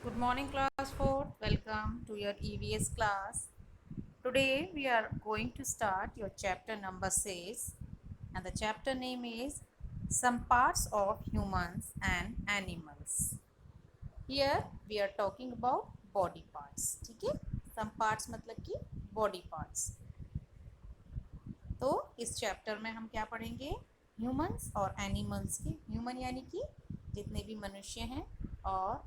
Good morning, class 4. Welcome to your EVS class. Today we are going to start your chapter number 6, and the chapter name is Some Parts of Humans and Animals. Here we are talking about body parts. ठीक है, some parts मतलब कि body parts. तो इस chapter में हम क्या पढ़ेंगे? ह्यूमंस और एनिमल्स के, ह्यूमन यानी कि जितने भी मनुष्य हैं, और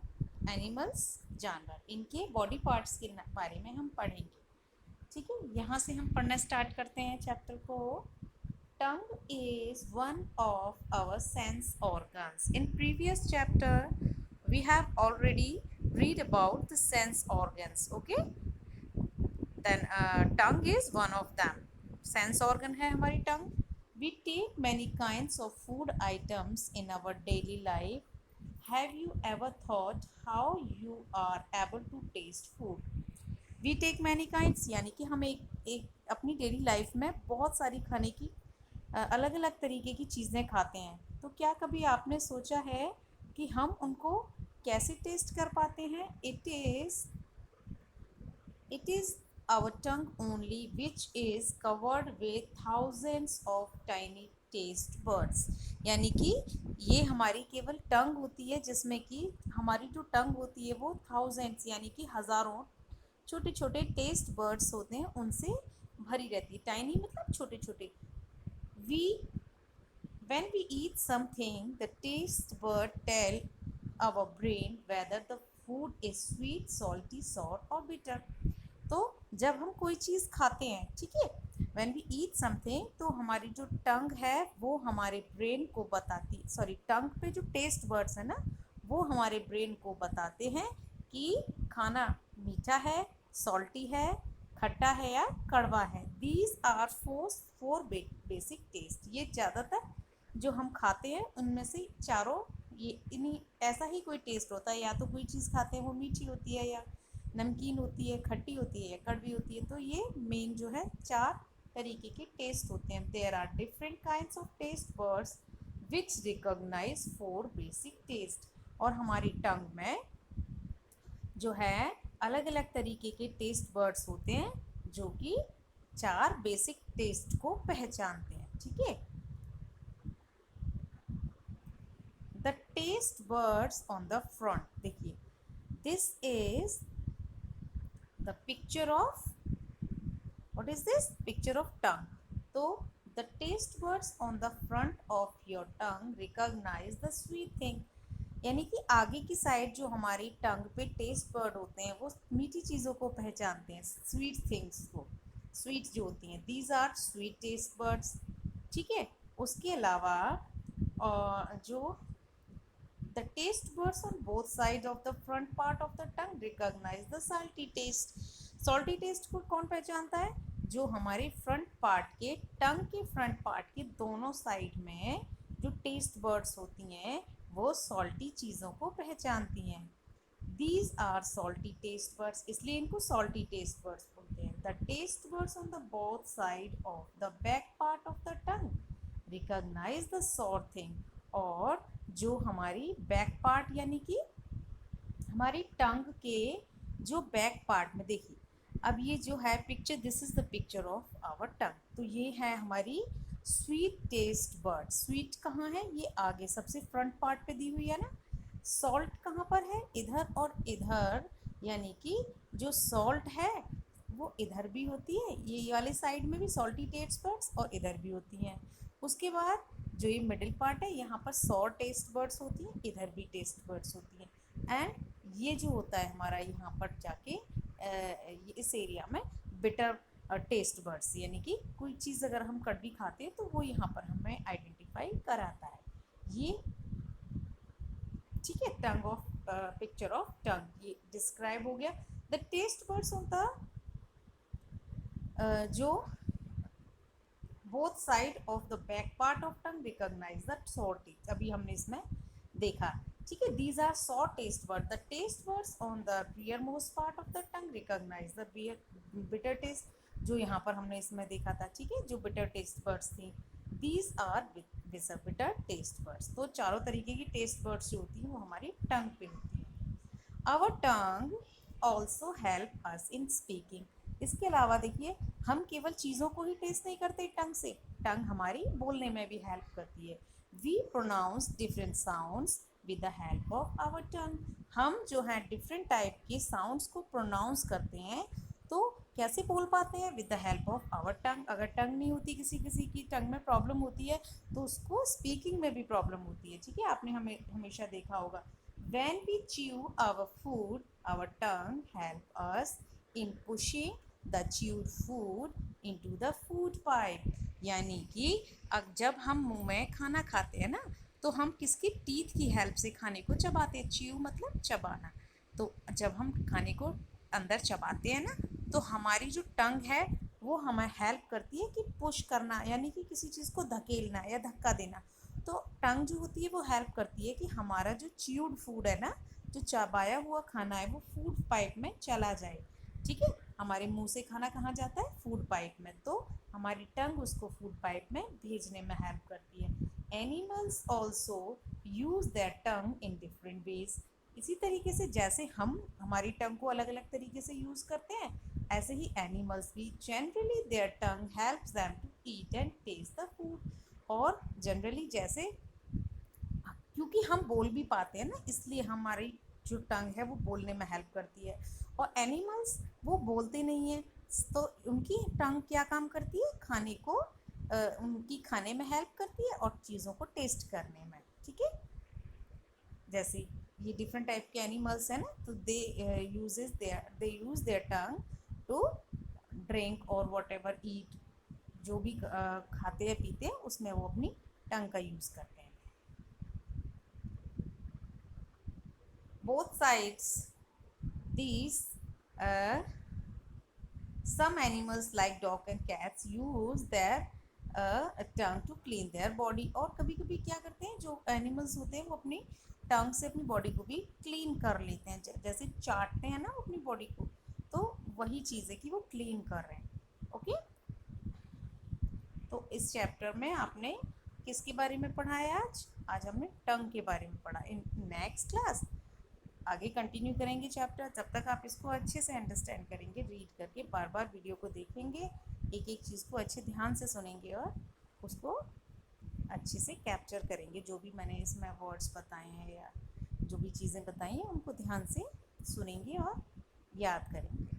एनिमल्स जानवर, इनके बॉडी पार्ट्स के बारे में हम पढ़ेंगे. ठीक है, यहाँ से हम पढ़ना स्टार्ट करते हैं चैप्टर को. Tongue is one of our sense organs. In previous chapter we have already read about the sense organs. Okay, then tongue is one of them. Sense organ है हमारी tongue. We take many kinds of food items in our daily life. Have you ever thought how you are able to taste food? We take many kinds यानी कि हम एक अपनी daily life में बहुत सारी खाने की अलग अलग तरीके की चीज़ें खाते हैं. तो क्या कभी आपने सोचा है कि हम उनको कैसे टेस्ट कर पाते हैं? It is our tongue only which is covered with thousands of tiny taste buds. यानी कि ये हमारी केवल टंग होती है जिसमें कि हमारी जो टंग होती है वो थाउजेंड्स यानी कि हज़ारों छोटे छोटे टेस्ट बर्ड्स होते हैं, उनसे भरी रहती है. टाइनी मतलब छोटे छोटे. We When we eat something, the taste bud tell our brain whether the food is sweet, salty, sour or bitter. तो जब हम कोई चीज़ खाते हैं, ठीक है, व्हेन वी ईट समथिंग, तो हमारी जो टंग है वो हमारे ब्रेन को बताती, सॉरी, टंग पे जो टेस्ट बर्ड्स है ना, वो हमारे ब्रेन को बताते हैं कि खाना मीठा है, सॉल्टी है, खट्टा है या कड़वा है. These are four basic taste. ये ज़्यादातर जो हम खाते हैं उनमें से चारों, ये इन्हीं ऐसा ही कोई टेस्ट होता है. या तो कोई चीज़ खाते हैं वो मीठी होती है, या नमकीन होती है, खट्टी होती है, या कड़वी होती है. तो ये मेन जो है चार तरीके के टेस्ट होते हैं. There are different kinds of taste buds which recognise four basic taste. और हमारी टंग में जो है अलग अलग तरीके के टेस्ट बर्ड्स होते हैं जो कि चार बेसिक टेस्ट को पहचानते हैं. ठीक है, the taste buds on the front. देखिए, this is the picture of, what is this picture of tongue. तो the taste buds on the front of your tongue recognize the sweet thing. यानी कि आगे की साइड जो हमारी टंग पे taste bud होते हैं वो मीठी चीज़ों को पहचानते हैं, स्वीट थिंग्स को, स्वीट जो होती हैं. These are sweet taste buds. ठीक है, उसके अलावा जो the taste buds on both sides of the front part of the tongue recognize the salty taste. Salty taste को कौन पहचानता है? जो हमारे फ्रंट पार्ट के, टंग के फ्रंट पार्ट के दोनों साइड में जो टेस्ट बर्ड्स होती हैं वो सॉल्टी चीज़ों को पहचानती हैं. These are salty taste buds, इसलिए इनको salty taste buds बोलते हैं. The taste buds on the both side of the back part of the tongue recognize the sour thing. और जो हमारी बैक पार्ट यानी कि हमारी टंग के जो बैक पार्ट में, देखिए अब ये जो है picture, this is the picture of our tongue. तो ये है हमारी स्वीट टेस्ट बर्ड. स्वीट कहाँ है? ये आगे सबसे फ्रंट पार्ट पे दी हुई है ना. सॉल्ट कहाँ पर है? इधर और इधर. यानी कि जो सॉल्ट है वो इधर भी होती है, ये वाले साइड में भी सॉल्टी टेस्ट बर्ड्स, और इधर भी होती हैं. उसके बाद जो ये मिडिल पार्ट है यहाँ पर सॉर टेस्ट बर्ड्स होती हैं, इधर भी टेस्ट बर्ड्स होती हैं. एंड ये जो होता है हमारा यहाँ पर जाके इस एरिया में बिटर टेस्ट बर्ड्स, यानी कि कोई चीज़ अगर हम कड़वी खाते हैं तो वो यहाँ पर हमें आइडेंटिफाई कराता है. ये ठीक है, tongue of, picture of tongue ये डिस्क्राइब हो गया. The taste buds of the जो both side of the back part of tongue recognize the sour taste. अभी हमने इसमें देखा. ठीक है, these are sour taste bud. The taste buds on the rear most part of the tongue recognize the bitter taste. जो यहाँ पर हमने इसमें देखा था, ठीक है, जो बिटर टेस्ट बर्ड्स थी. These are bitter taste buds. तो चारों तरीके की टेस्ट बर्ड्स जो होती हैं वो हमारी टंग पे होती हैं. Our tongue also help us in speaking. इसके अलावा देखिए, हम केवल चीज़ों को ही टेस्ट नहीं करते टंग से, टंग हमारी बोलने में भी हेल्प करती है। We pronounce different sounds with the help of our tongue. हम जो है डिफरेंट टाइप के साउंड्स को प्रोनाउंस करते हैं, तो कैसे बोल पाते हैं? With the help of our tongue. अगर टंग नहीं होती, किसी किसी की टंग में प्रॉब्लम होती है, तो उसको स्पीकिंग में भी प्रॉब्लम होती है। ठीक है, आपने हमेशा देखा होगा। When we chew our food, our tongue help us in pushing the chewed food into the food pipe। यानी कि जब हम मुंह में खाना खाते हैं ना, तो हम किसकी टीथ की हेल्प से खाने को चबाते हैं। च्यू मतलब चबाना। तो जब हम खाने को अंदर चबाते हैं ना, तो हमारी जो टंग है वो हमें हेल्प करती है कि पुश करना, यानी कि किसी चीज़ को धकेलना या धक्का देना। तो टंग जो होती है वो हेल्प करती है कि हमारा जो च्यूड फूड है ना, जो चबाया हुआ खाना है, वो फूड पाइप में चला जाए। ठीक है, हमारे मुंह से खाना कहाँ जाता है? फूड पाइप में। तो हमारी टंग उसको फूड पाइप में भेजने में हेल्प करती है। Animals also use their tongue in different ways. इसी तरीके से जैसे हम हमारी टंग को अलग अलग तरीके से यूज करते हैं, ऐसे ही एनिमल्स भी generally their tongue helps them to eat and taste the food. और जनरली जैसे, क्योंकि हम बोल भी पाते हैं ना, इसलिए हमारी जो टंग है वो बोलने में हेल्प करती है। और एनिमल्स वो बोलते नहीं है, तो उनकी टंग क्या काम करती है? खाने को उनकी खाने में हेल्प करती है और चीज़ों को टेस्ट करने में। ठीक है, जैसे ये डिफरेंट टाइप के एनिमल्स हैं ना, तो they use their tongue to drink और वॉट एवर ईट। जो भी खाते हैं पीते हैं, उसमें वो अपनी टंग का यूज़ करते हैं। Both sides these, uh, some animals like dog and cats use their tongue to clean their body। और कभी कभी क्या करते हैं, जो एनिमल्स होते हैं वो अपनी टंग से अपनी बॉडी को भी क्लीन कर लेते हैं, जैसे चाटते हैं ना अपनी बॉडी को, तो वही चीज़ है कि वो क्लीन कर रहे हैं। ओके, तो इस चैप्टर में आपने किसके बारे में पढ़ा है? आज आज हमने टंग के बारे में पढ़ा। इन नेक्स्ट क्लास आगे कंटिन्यू करेंगे चैप्टर। तब तक आप इसको अच्छे से अंडरस्टैंड करेंगे, रीड करके बार बार वीडियो को देखेंगे, एक एक चीज़ को अच्छे ध्यान से सुनेंगे और उसको अच्छे से कैप्चर करेंगे। जो भी मैंने इसमें वर्ड्स बताए हैं या जो भी चीज़ें बताई हैं, उनको ध्यान से सुनेंगे और याद करेंगे।